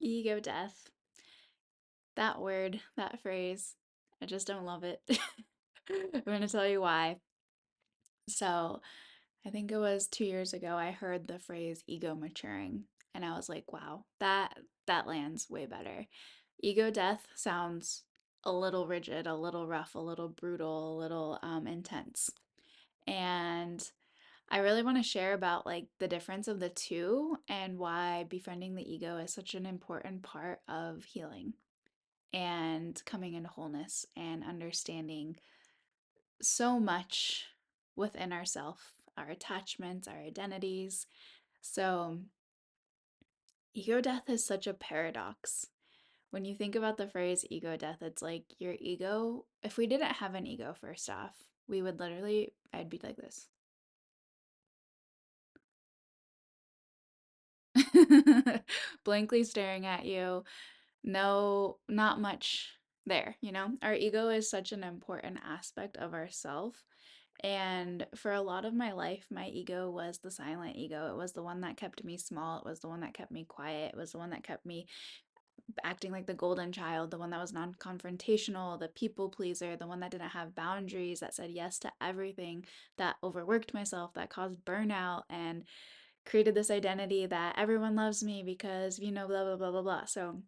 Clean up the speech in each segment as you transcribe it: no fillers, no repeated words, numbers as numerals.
Ego death. That word, that phrase, I just don't love it. I'm going to tell you why. So, I think it was 2 years ago I heard the phrase ego maturing, and I was like, wow, that lands way better. Ego death sounds a little rigid, a little rough, a little brutal, a little intense. And I really want to share about like the difference of the two and why befriending the ego is such an important part of healing and coming into wholeness and understanding so much within ourself, our attachments, our identities. So, ego death is such a paradox. When you think about the phrase ego death, it's like your ego, if we didn't have an ego, first off, we would literally, I'd be like this. Blankly staring at you. No, not much there, you know? Our ego is such an important aspect of ourself. And for a lot of my life, my ego was the silent ego. It was the one that kept me small. It was the one that kept me quiet. It was the one that kept me acting like the golden child, the one that was non confrontational, the people pleaser, the one that didn't have boundaries, that said yes to everything, that overworked myself, that caused burnout, and created this identity that everyone loves me because, blah, blah, blah, blah, blah. So,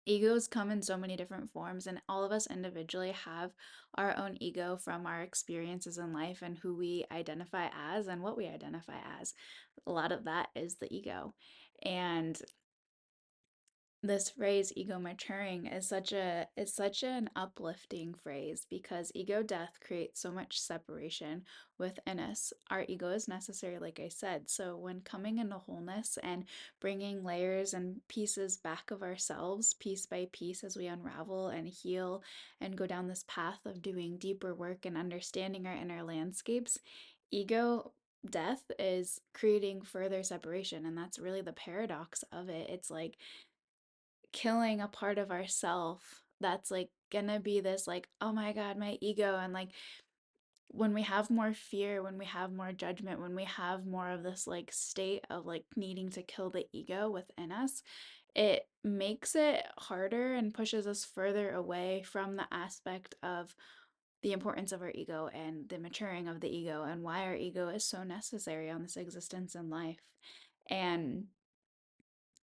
egos come in so many different forms, and all of us individually have our own ego from our experiences in life and who we identify as and what we identify as. A lot of that is the ego. And this phrase ego maturing is such an uplifting phrase because ego death creates so much separation within us. Our ego is necessary, like I said. So when coming into wholeness and bringing layers and pieces back of ourselves piece by piece as we unravel and heal and go down this path of doing deeper work and understanding our inner landscapes, ego death is creating further separation, and that's really the paradox of it. It's like killing a part of ourself that's like gonna be this like, oh my god, my ego. And like when we have more fear, when we have more judgment, when we have more of this like state of like needing to kill the ego within us, it makes it harder and pushes us further away from the aspect of the importance of our ego and the maturing of the ego and why our ego is so necessary on this existence in life. And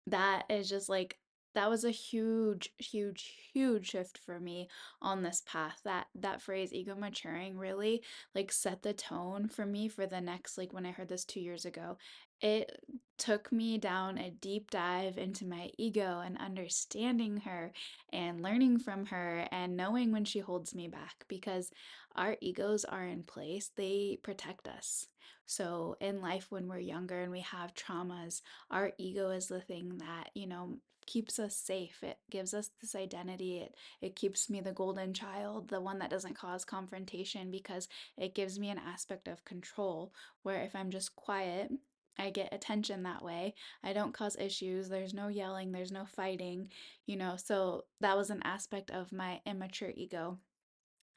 that is just like that was a huge huge shift for me on this path. That phrase ego maturing really like set the tone for me for the next, like when I heard this 2 years ago, it took me down a deep dive into my ego and understanding her and learning from her and knowing when she holds me back, because our egos are in place, they protect us. So in life when we're younger and we have traumas, our ego is the thing that, keeps us safe. It gives us this identity. It keeps me the golden child, the one that doesn't cause confrontation, because it gives me an aspect of control where if I'm just quiet, I get attention that way. I don't cause issues. There's no yelling, there's no fighting, So that was an aspect of my immature ego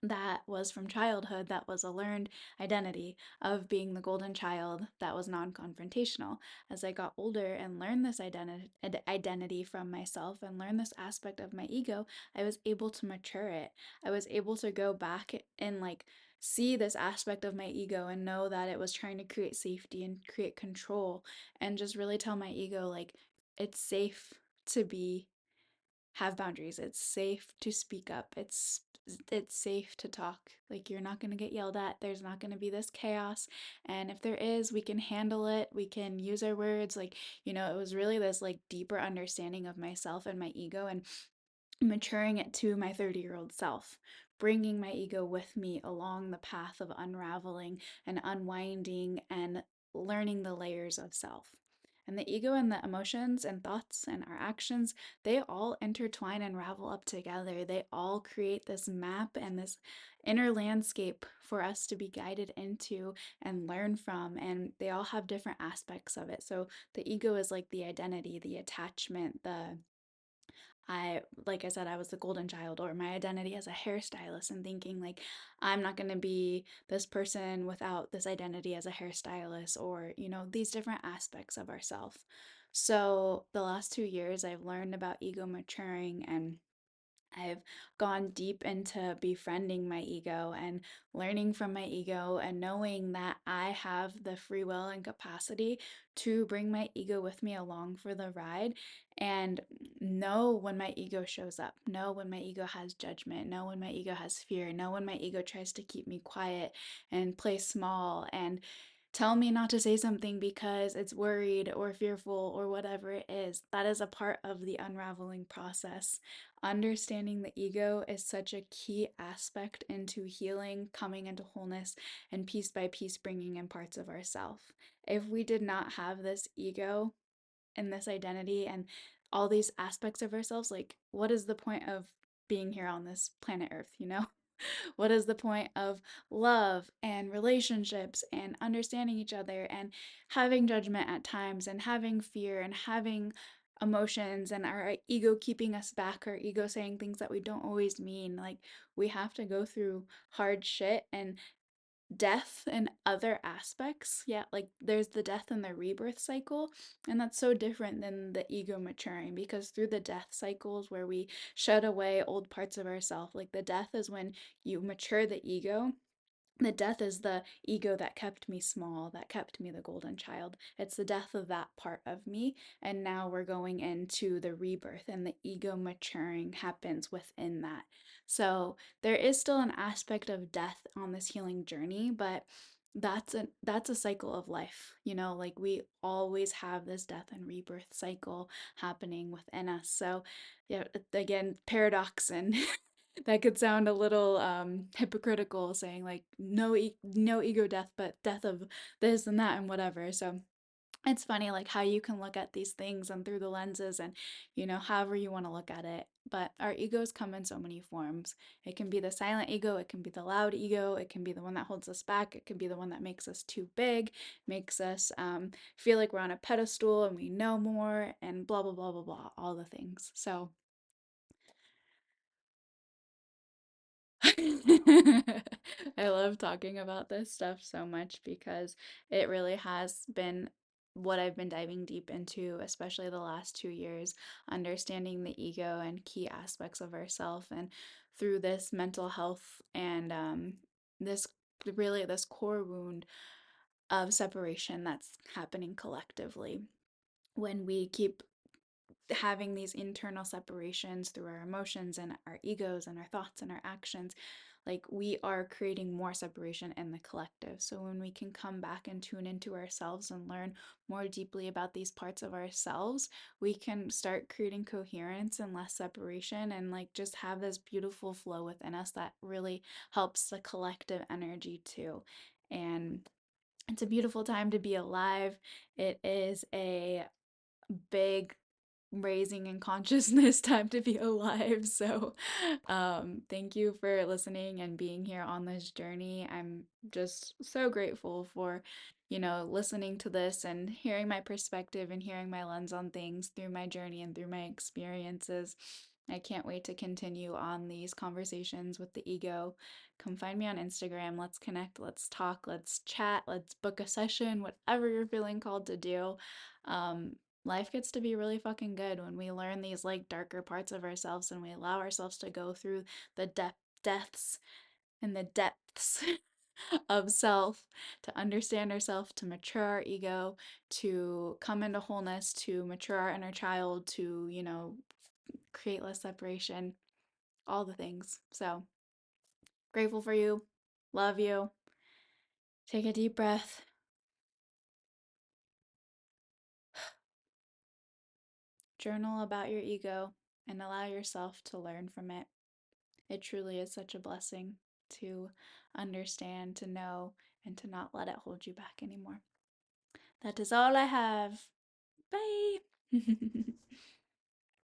that was from childhood, that was a learned identity of being the golden child that was non-confrontational. As I got older and learned this identity from myself and learned this aspect of my ego, I was able to mature it. I was able to go back and like see this aspect of my ego and know that it was trying to create safety and create control, and just really tell my ego like it's safe to be have boundaries. It's safe to speak up. It's safe to talk. Like you're not going to get yelled at. There's not going to be this chaos. And if there is, we can handle it. We can use our words. Like, it was really this like deeper understanding of myself and my ego and maturing it to my 30-year-old self, bringing my ego with me along the path of unraveling and unwinding and learning the layers of self. And the ego and the emotions and thoughts and our actions, they all intertwine and ravel up together. They all create this map and this inner landscape for us to be guided into and learn from. And they all have different aspects of it. So the ego is like the identity, the attachment, like I said, I was the golden child, or my identity as a hairstylist, and thinking like I'm not going to be this person without this identity as a hairstylist, or these different aspects of ourself. So, the last 2 years, I've learned about ego maturing, and I've gone deep into befriending my ego and learning from my ego and knowing that I have the free will and capacity to bring my ego with me along for the ride and know when my ego shows up, know when my ego has judgment, know when my ego has fear, know when my ego tries to keep me quiet and play small and tell me not to say something because it's worried or fearful or whatever it is. That is a part of the unraveling process. Understanding the ego is such a key aspect into healing, coming into wholeness, and piece by piece bringing in parts of ourself. If we did not have this ego and this identity and all these aspects of ourselves, like, what is the point of being here on this planet Earth, you know? What is the point of love and relationships and understanding each other and having judgment at times and having fear and having emotions and our ego keeping us back, our ego saying things that we don't always mean? Like, we have to go through hard shit and death and other aspects. Yeah, like there's the death and the rebirth cycle, and that's so different than the ego maturing because through the death cycles where we shed away old parts of ourselves, like the death is when you mature the ego. The death is the ego that kept me small, that kept me the golden child. It's the death of that part of me. And now we're going into the rebirth, and the ego maturing happens within that. So there is still an aspect of death on this healing journey, but that's a cycle of life. You know, like we always have this death and rebirth cycle happening within us. So yeah, again, paradox and that could sound a little hypocritical, saying like no ego death, but death of this and that and whatever. So it's funny like how you can look at these things and through the lenses and however you want to look at it. But our egos come in so many forms. It can be the silent ego, it can be the loud ego, it can be the one that holds us back, it can be the one that makes us too big, makes us feel like we're on a pedestal and we know more, and blah blah blah blah blah, all the things. So I love talking about this stuff so much because it really has been what I've been diving deep into, especially the last 2 years, understanding the ego and key aspects of ourself. And through this mental health and this this core wound of separation that's happening collectively when we keep having these internal separations through our emotions and our egos and our thoughts and our actions, like we are creating more separation in the collective. So when we can come back and tune into ourselves and learn more deeply about these parts of ourselves, we can start creating coherence and less separation and like just have this beautiful flow within us that really helps the collective energy too. And it's a beautiful time to be alive. It is a big raising in consciousness time to be alive. So thank you for listening and being here on this journey. I'm just so grateful for listening to this and hearing my perspective and hearing my lens on things through my journey and through my experiences. I can't wait to continue on these conversations with the ego. Come find me on Instagram. Let's connect, let's talk, let's chat, let's book a session, whatever you're feeling called to do. um, Life gets to be really fucking good when we learn these like darker parts of ourselves and we allow ourselves to go through the deaths and the depths of self, to understand ourselves, to mature our ego, to come into wholeness, to mature our inner child, to create less separation, all the things. So grateful for you, love you. Take a deep breath, journal about your ego, and allow yourself to learn from it. It truly is such a blessing to understand, to know, and to not let it hold you back anymore. That is all I have. Bye.